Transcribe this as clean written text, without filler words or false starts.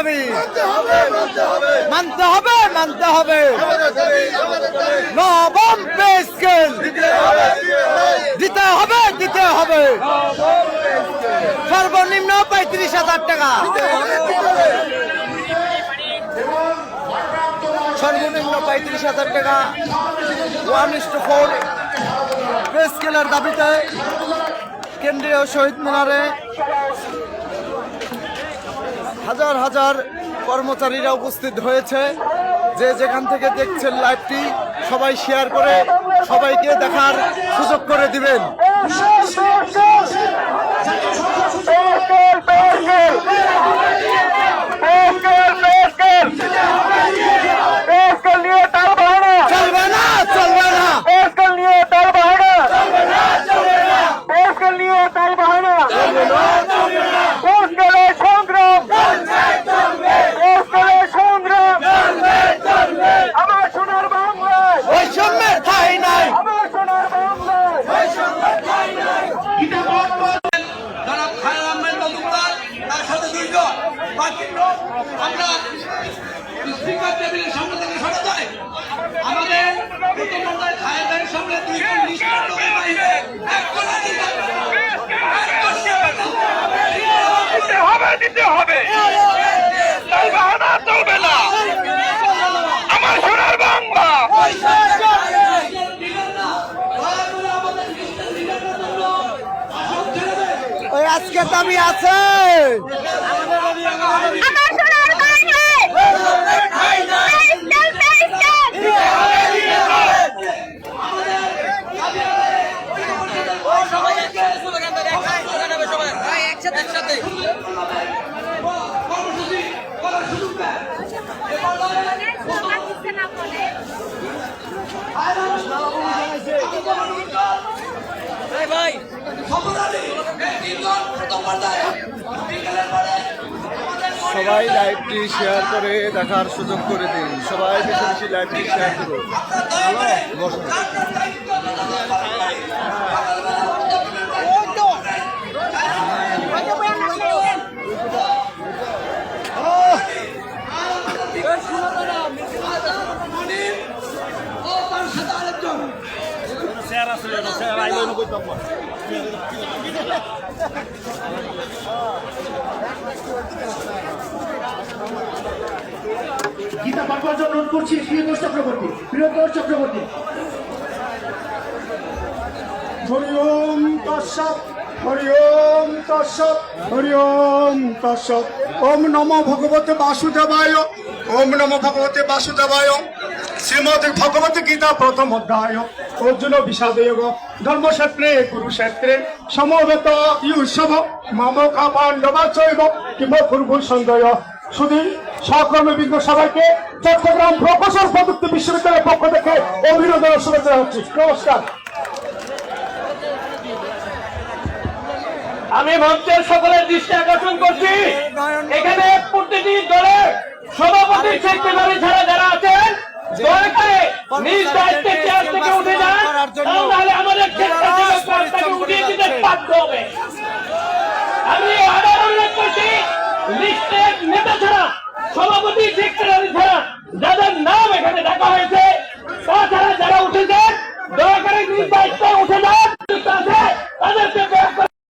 দাবি মানতে হবে নবম পে স্কেল দিতে হবে সর্বনিম্ন 35,000 টাকা সর্বনিম্ন 35,000 টাকা 1:4 পে স্কেলের দাবিতে কেন্দ্রীয় শহীদ মিনারে হাজার হাজার কর্মচারীরা উপস্থিত হয়েছে। যে যেখান থেকে দেখছেন লাইভটি সবাই শেয়ার করে সবাইকে দেখার সুযোগ করে দিবেন। দিতে হবে চলবে না আমার সোনার বাংলা। ওই আজকে দাবি আছে সবাই লাইভটি শেয়ার করে দেখার সুযোগ করে দিন। সবাই বেশি বেশি লাইভটি শেয়ার করুন। গীতা পাঠ করার জন্য অনুরোধ করছি প্রিয়তর চক্রবর্তী। হরি ওম তৎসৎ হরি ওম তৎসৎ হরি ওম তৎসৎ। ওম নমো ভগবতে বাসুদেবায় ওম নমো ভগবতে বাসুদেবায়। শ্রীমদ ভগবত গীতা প্রথম অধ্যায় অর্জুন বিষাদয়োগ ধর্মক্ষেত্রে কুরুক্ষেত্রে সমবেত ই উৎসব মামকা পাণ্ডবাচৈব কিংবা পূর্ব সন্দেহ। শুধু সকর্মে বিঘ্ন সবাইকে চট্টগ্রাম প্রকৌশল প্রযুক্তি বিশ্ববিদ্যালয়ের পক্ষ থেকে অভিনন্দন শুভেচ্ছা হচ্ছে। নমস্কার। আমি মঞ্চের সকলের দৃষ্টি আকর্ষণ করছি, এখানে প্রতিটি দলের সভাপতি সেক্রেটারি ছাড়া যারা আছেন দয়া করে নিজ দায়িত্বের চেয়ার থেকে উঠে যান, তাহলে আমাদের ক্ষেত্রে উঠিয়ে দিতে বাধ্য হবে। আমি আবার উল্লেখ করছি, লিস্টের নেতা ছাড়া সভাপতি সেক্রেটারি ছাড়া যাদের নাম এখানে দেখা হয়েছে তাছাড়া যারা উঠেছেন দয়া করে নিজ দায়িত্বে উঠে যান, তাদেরকে